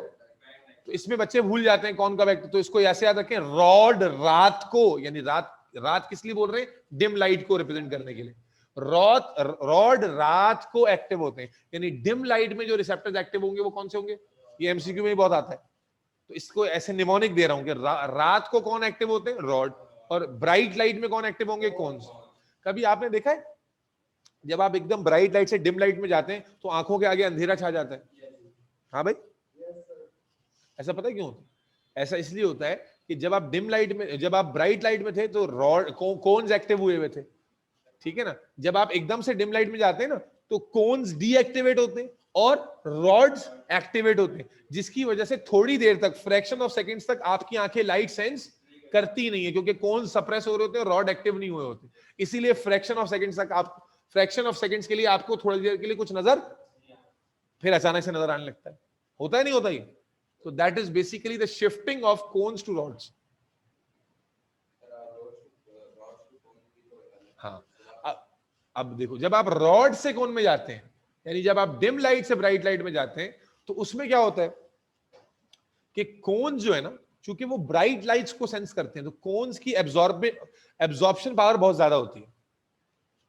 Speaker 1: तो इसमें बच्चे भूल जाते हैं कौन कब एक्टिव, तो इसको ऐसे याद रखें, रॉड रात को, यानी रात किस लिए बोल रहे हैं? डिम लाइट को रिप्रेजेंट करने के लिए। रॉड रात को एक्टिव होते हैं, यानी डिम लाइट में जो रिसेप्टर्स एक्टिव होंगे वो कौन से होंगे? ये एमसीक्यू में भी बहुत आता है, तो इसको ऐसे निमोनिक दे रहा हूं कि रात को कौन एक्टिव होते हैं? रॉड। और ब्राइट लाइट में कौन एक्टिव होंगे? कोन्स। कभी आपने देखा है जब आप एकदम ब्राइट लाइट से डिम लाइट में जाते हैं तो आंखों के आगे अंधेरा छा जाता है? हाँ भाई, ऐसा पता है क्यों होता है? ऐसा इसलिए होता है कि जब आप डिम लाइट में, जब आप ब्राइट लाइट में थे तो रॉड कोन्स एक्टिव हुए हुए थे, ठीक है ना? जब आप एकदम से डिम लाइट में जाते हैं ना तो कोन्स डीएक्टिवेट होते हैं और रॉड्स एक्टिवेट होते हैं, जिसकी वजह से थोड़ी देर तक, फ्रैक्शन ऑफ सेकंड्स तक आपकी आंखें लाइट सेंस करती नहीं है, क्योंकि कोन्स सप्रेस हो रहे होते हैं, रॉड एक्टिव नहीं हुए होते। इसीलिए फ्रैक्शन ऑफ सेकंड्स तक आप, फ्रैक्शन ऑफ सेकंड्स के लिए आपको थोड़ी देर के लिए कुछ नजर, फिर अचानक से नजर आने लगता है। होता है नहीं होता ये? So that is basically the shifting of cones to rods. हाँ, अब देखो, जब आप रॉड से कोन में जाते हैं, यानी जब आप डिम लाइट से ब्राइट लाइट में जाते हैं, तो उसमें क्या होता है कि कोन्स जो है ना, चूंकि वो ब्राइट लाइट्स को सेंस करते हैं, तो कोन्स की एब्जॉर्प्शन पावर बहुत ज्यादा होती है,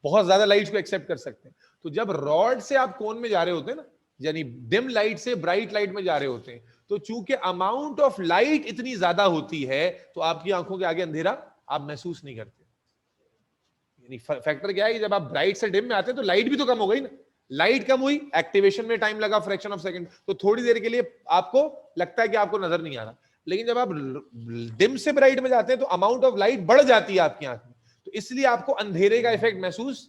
Speaker 1: बहुत ज्यादा लाइट्स को एक्सेप्ट कर सकते हैं। तो जब रॉड से आप कोन में जा रहे होते हैं ना, यानी डिम लाइट से ब्राइट लाइट में जा रहे होते हैं, तो चूंकि अमाउंट ऑफ लाइट इतनी ज्यादा होती है तो आपकी आंखों के आगे अंधेरा आप महसूस नहीं करते। यानी फैक्टर क्या है कि जब आप ब्राइट से डिम में आते हैं तो लाइट भी तो कम हो गई ना, लाइट कम हुई, एक्टिवेशन में टाइम लगा फ्रैक्शन ऑफ सेकंड, तो थोड़ी देर के लिए आपको लगता है कि आपको नजर नहीं आ रहा। लेकिन जब आप डिम से ब्राइट में जाते हैं तो अमाउंट ऑफ लाइट बढ़ जाती है आपकी आंख में, तो इसलिए आपको अंधेरे का इफेक्ट महसूस,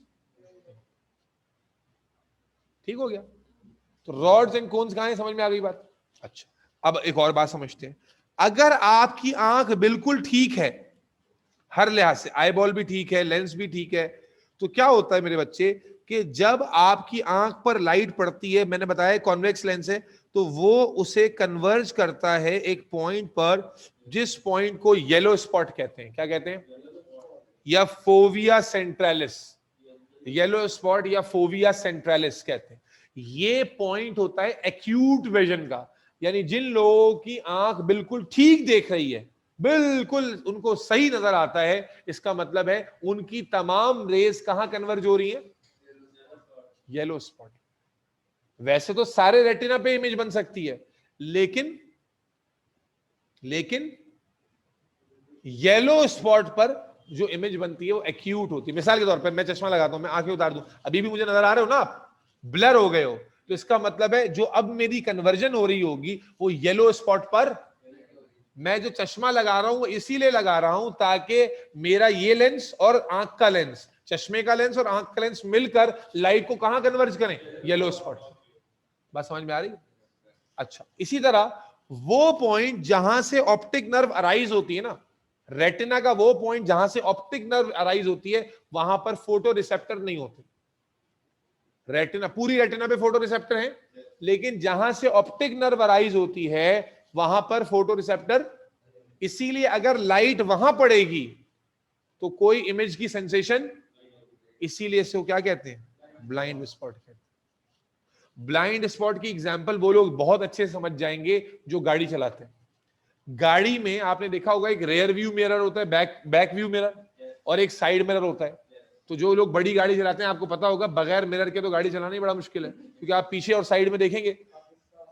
Speaker 1: ठीक हो गया? तो रॉड्स एंड कोन्स कहां है, समझ में आ गई बात? अच्छा, अब एक और बात समझते हैं। अगर आपकी आंख बिल्कुल ठीक है, हर लिहाज से, आई बॉल भी ठीक है, लेंस भी ठीक है, तो क्या होता है मेरे बच्चे कि जब आपकी आंख पर लाइट पड़ती है, मैंने बताया कॉन्वेक्स लेंस है, तो वो उसे कन्वर्ज करता है एक पॉइंट पर, जिस पॉइंट को येलो स्पॉट कहते हैं। क्या कहते हैं? या फोविया सेंट्रालिस, येलो स्पॉट या फोविया सेंट्रालिस कहते हैं। ये पॉइंट होता है एक्यूट विजन का, यानी जिन लोगों की आंख बिल्कुल ठीक देख रही है, बिल्कुल उनको सही नजर आता है, इसका मतलब है उनकी तमाम रेस कहां कन्वर्ज हो रही है? Yellow spot. वैसे तो सारे रेटिना पे इमेज बन सकती है, लेकिन येलो स्पॉट पर जो इमेज बनती है वो एक्यूट होती है। मिसाल के तौर पर मैं चश्मा लगाता हूं, मैं आंखें उतार दूं, अभी भी मुझे नजर आ रहे हो ना आप, ब्लर हो गए हो, तो इसका मतलब है जो अब मेरी कन्वर्जन हो रही होगी वो येलो स्पॉट पर। मैं जो चश्मा लगा रहा हूं इसीलिए लगा रहा हूं ताकि मेरा ये लेंस और आंख का लेंस, चश्मे का लेंस और आंख का लेंस मिलकर लाइट को कहां कन्वर्ज करें? Yellow spot. बात समझ में आ रही? अच्छा, इसी तरह वो पॉइंट जहां से ऑप्टिक नर्व अराइज होती है ना, रेटिना का वो पॉइंट जहां से ऑप्टिक नर्व अराइज होती है, वहां पर फोटो रिसेप्टर नहीं होते। रेटिना, पूरी रेटिना पे फोटो रिसेप्टर है, लेकिन जहां से ऑप्टिक नर्व अराइज होती है वहां पर फोटो रिसेप्टर, इसीलिए अगर लाइट वहां पड़ेगी तो कोई इमेज की सेंसेशन, इसीलिए इसको क्या कहते हैं? ब्लाइंड स्पॉट कहते हैं। ब्लाइंड स्पॉट की एग्जांपल वो लोग बहुत अच्छे से समझ जाएंगे जो गाड़ी चलाते हैं। गाड़ी में आपने देखा होगा एक रेयर व्यू मिरर होता है, बैक व्यू मिरर, और एक साइड मिरर होता है। तो जो लोग बड़ी गाड़ी चलाते हैं आपको पता होगा बगैर मिरर के तो गाड़ी चलाना ही बड़ा मुश्किल है, क्योंकि आप पीछे और साइड में देखेंगे।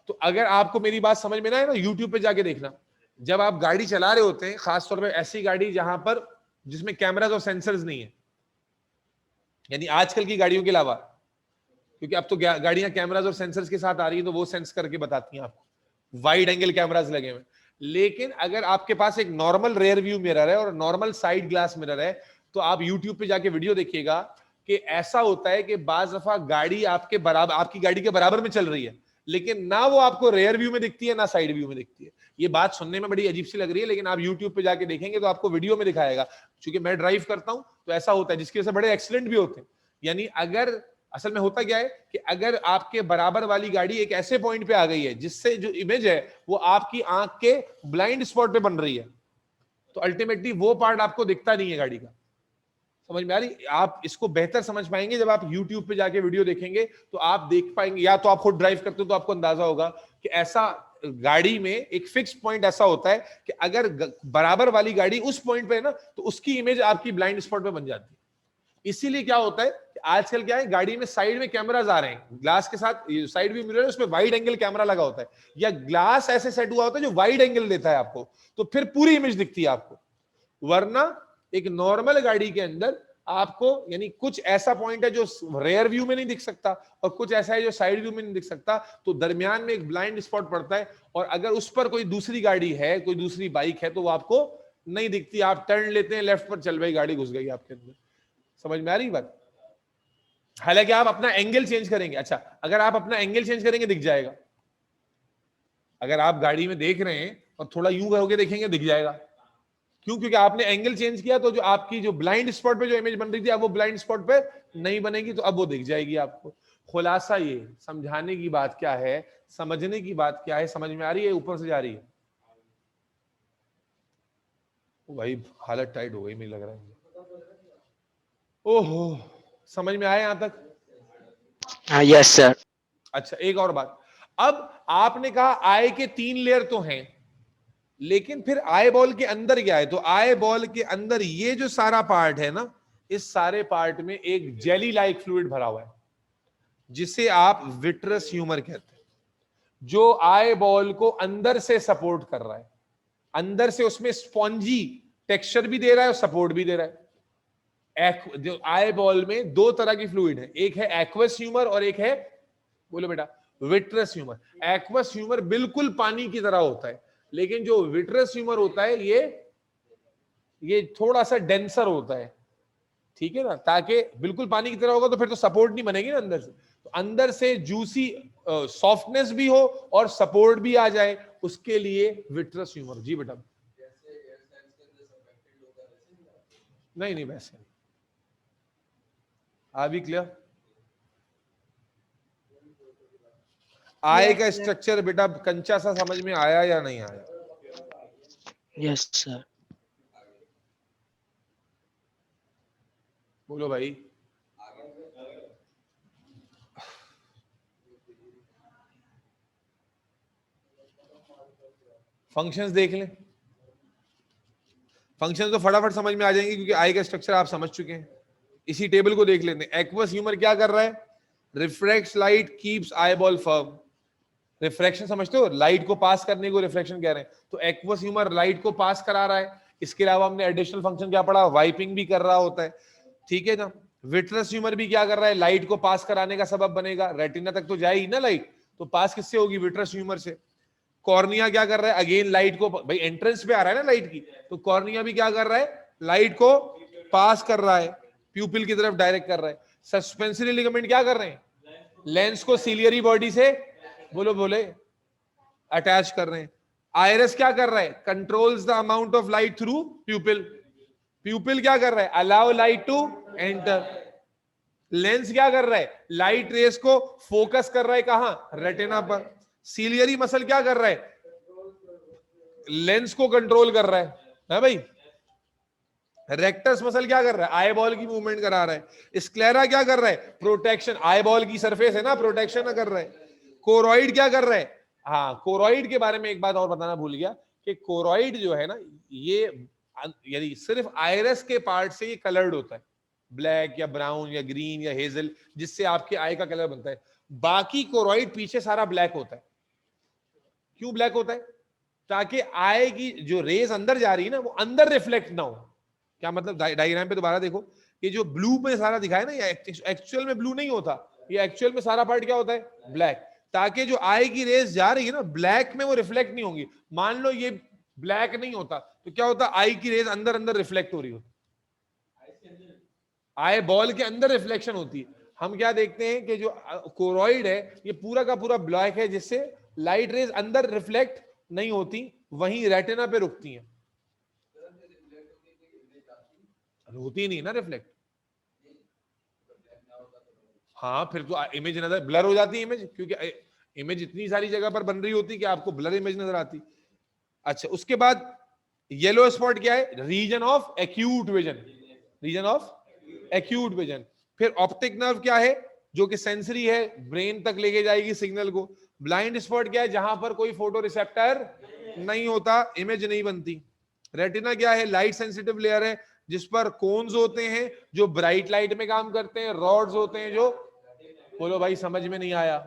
Speaker 1: तो अगर आपको मेरी बात समझ में ना आए ना, यूट्यूब पे जाके देखना, जब आप गाड़ी चला रहे होते हैं, खासतौर पर ऐसी गाड़ी जहां पर जिसमें कैमरास और सेंसर्स नहीं है, यानी आजकल की गाड़ियों के अलावा, क्योंकि अब तो गाड़ियां कैमरास और सेंसर्स के साथ आ रही है तो वो सेंस करके बताती हैं आपको, वाइड एंगल कैमरास लगे हुए। लेकिन अगर आपके पास एक नॉर्मल रेयर व्यू मिरर है और नॉर्मल साइड ग्लास मिरर है, तो आप यूट्यूब पे जाके वीडियो देखिएगा कि ऐसा होता है कि बाज दफा गाड़ी आपके बराबर, आपकी गाड़ी के बराबर में चल रही है, लेकिन ना वो आपको रेयर व्यू में दिखती है ना साइड व्यू में दिखती है। ये बात सुनने में बड़ी अजीब सी लग रही है, लेकिन आप यूट्यूब पे जाके देखेंगे तो आपको वीडियो में दिखाएगा। क्योंकि मैं ड्राइव करता हूं तो ऐसा होता है, जिसकी वजह से बड़े एक्सीडेंट भी होते हैं। यानी अगर असल में होता क्या है कि अगर आपके बराबर वाली गाड़ी एक ऐसे पॉइंट पे आ गई है जिससे जो इमेज है वो आपकी आंख के ब्लाइंड स्पॉट पे बन रही है, तो अल्टीमेटली वो पार्ट आपको दिखता नहीं है गाड़ी का। समझ में आ रही? आप इसको बेहतर समझ पाएंगे जब आप YouTube पे जाके वीडियो देखेंगे, तो आप देख पाएंगे, या तो आप खुद ड्राइव करते हो तो आपको अंदाजा होगा कि ऐसा गाड़ी में एक फिक्स पॉइंट ऐसा होता है कि अगर बराबर वाली गाड़ी उस पॉइंट पे है ना, तो उसकी इमेज आपकी ब्लाइंड स्पॉट पे बन जाती है। इसीलिए क्या होता है कि आजकल क्या है, गाड़ी में साइड में कैमराज आ रहे हैं, ग्लास के साथ साइड व्यू मिरर है, उसमें वाइड एंगल कैमरा लगा होता है, या ग्लास ऐसे सेट हुआ होता है जो वाइड एंगल देता है आपको, तो फिर पूरी इमेज दिखती है आपको। वरना एक नॉर्मल गाड़ी के अंदर आपको यानी कुछ ऐसा पॉइंट है जो रेयर व्यू में नहीं दिख सकता और कुछ ऐसा है जो साइड व्यू में नहीं दिख सकता, तो दरमियान में एक ब्लाइंड स्पॉट पड़ता है, और अगर उस पर कोई दूसरी गाड़ी है, कोई दूसरी बाइक है, तो वो आपको नहीं दिखती। आप टर्न लेते हैं लेफ्ट पर, चल भाई गाड़ी घुस गई आपके अंदर। समझ में आ रही बात? हालांकि आप अपना एंगल चेंज करेंगे, अच्छा अगर आप अपना एंगल चेंज करेंगे दिख जाएगा। अगर आप गाड़ी में देख रहे हैं और थोड़ा यूं करोगे देखेंगे दिख जाएगा। क्यों? क्योंकि आपने एंगल चेंज किया, तो जो आपकी जो ब्लाइंड स्पॉट पे जो इमेज बन रही थी अब वो ब्लाइंड स्पॉट पे नहीं बनेगी, तो अब वो दिख जाएगी आपको। खुलासा ये समझाने की बात क्या है, समझने की बात क्या है, समझ में आ रही है? ऊपर से जा रही है? ओ भाई हालत टाइट हो गई मुझे लग रहा है। ओहो, समझ में आया यहां तक?
Speaker 3: हाँ यस सर।
Speaker 1: अच्छा एक और बात, अब आपने कहा आई के 3 लेयर तो हैं, लेकिन फिर आई बॉल के अंदर क्या है? तो आई बॉल के अंदर ये जो सारा पार्ट है ना, इस सारे पार्ट में एक जेली लाइक फ्लूइड भरा हुआ है जिसे आप विट्रस ह्यूमर कहते हैं, जो आई बॉल को अंदर से सपोर्ट कर रहा है, अंदर से उसमें स्पॉन्जी टेक्सचर भी दे रहा है और सपोर्ट भी दे रहा है। जो आई बॉल में 2 तरह की फ्लूइड है, एक है एक्वस ह्यूमर और एक है, बोलो बेटा, विट्रस ह्यूमर। एक्वस ह्यूमर बिल्कुल पानी की तरह होता है, लेकिन जो विट्रस ह्यूमर होता है ये थोड़ा सा डेंसर होता है, ठीक है ना, ताकि बिल्कुल पानी की तरह होगा तो फिर तो सपोर्ट नहीं बनेगी ना अंदर से, तो अंदर से जूसी सॉफ्टनेस भी हो और सपोर्ट भी आ जाए, उसके लिए विट्रस ह्यूमर। जी बेटा। नहीं नहीं वैसे नहीं। अभी क्लियर? आय का स्ट्रक्चर बेटा कंचा सा समझ में आया या नहीं आया?
Speaker 3: Yes sir.
Speaker 1: बोलो भाई। फंक्शंस देख लें, फंक्शंस तो फटाफट समझ में आ जाएंगे क्योंकि आई का स्ट्रक्चर आप समझ चुके हैं। इसी टेबल को देख लेते हैं। एक्वस ह्यूमर क्या कर रहा है? Refracts light, keeps eye ball firm. Refraction समझते हो? लाइट को पास करने को रिफ्रैक्शन कह रहे हैं, तो एक्वस ह्यूमर लाइट को पास करा रहा है। इसके अलावा हमने एडिशनल फंक्शन क्या पढ़ा? वाइपिंग भी कर रहा होता है, ठीक है ना। विट्रस ह्यूमर भी क्या कर रहा है? लाइट को पास कराने का सबब बनेगा, रेटिना तक तो जाएगी ना लाइट, तो पास किससे होगी? विट्रस ह्यूमर से। कॉर्निया क्या कर रहा है? अगेन लाइट को, भाई एंट्रेंस पे आ रहा है ना लाइट की, तो कॉर्निया भी क्या कर रहा है? लाइट को पास कर रहा है, प्यूपिल की तरफ डायरेक्ट कर रहा है। सस्पेंसरी लिगामेंट क्या कर रहे हैं? लेंस को सीलियरी बॉडी से, बोलो बोले, अटैच कर रहे हैं। आयरस क्या कर रहा है? Controls the amount of light through pupil. Pupil क्या कर रहा है? Allow light to enter. Lens क्या कर रहा है? लाइट रेस को फोकस कर रहा है, कहां? रेटिना पर। सीलियरी मसल क्या कर रहा है? लेंस को कंट्रोल कर रहा है भाई। रेक्टस मसल क्या कर रहा है? आई बॉल की मूवमेंट करा रहा है। स्क्लेरा क्या कर रहा है? प्रोटेक्शन, आई बॉल की सरफेस है ना, प्रोटेक्शन कर रहा है। कोरोइड क्या कर रहा है? हाँ, कोरोइड के बारे में एक बात और बताना भूल गया कि कोरोइड जो है ना, ये यदि सिर्फ आयरस के पार्ट से ये कलर्ड होता है, ब्लैक या ब्राउन या ग्रीन या हेजल, जिससे आपके आई का कलर बनता है। बाकी कोरोइड पीछे सारा ब्लैक होता है। क्यों ब्लैक होता है? ताकि आई की जो रेज अंदर जा रही है ना, वो अंदर रिफ्लेक्ट ना हो। क्या मतलब? डायग्राम पे दोबारा देखो, ये जो ब्लू में सारा दिखाया ना, ये एक्चुअल में ब्लू नहीं होता, ये एक्चुअल में सारा पार्ट क्या होता है? ब्लैक। ताकि जो आई की रेज जा रही है ना ब्लैक में, वो रिफ्लेक्ट नहीं होंगी। मान लो ये ब्लैक नहीं होता तो क्या होता? आई की रेज अंदर अंदर रिफ्लेक्ट हो रही होती, आई बॉल के अंदर रिफ्लेक्शन होती है। हम क्या देखते हैं कि जो कोरोइड है ये पूरा का पूरा ब्लैक है, जिससे लाइट रेज अंदर रिफ्लेक्ट नहीं होती, वहीं रेटिना पे रुकती हैं। होती नहीं ना रिफ्लेक्ट। हाँ फिर तो इमेज नजर ब्लर हो जाती है इमेज, क्योंकि इमेज इतनी सारी जगह पर बन रही होती कि आपको ब्लर इमेज नजर आती। अच्छा, उसके बाद येलो स्पॉट क्या है? Region of acute vision, region of acute vision. फिर ऑप्टिक नर्व क्या है? जो कि सेंसरी है, ब्रेन तक लेके जाएगी सिग्नल को। ब्लाइंड स्पॉट क्या है? जहां पर कोई फोटो रिसेप्टर नहीं होता, इमेज नहीं बनती। रेटिना क्या है? लाइट सेंसिटिव लेयर है जिस पर कोन्स होते हैं जो ब्राइट लाइट में काम करते हैं, रॉड्स होते हैं जो, बोलो भाई समझ में नहीं आया?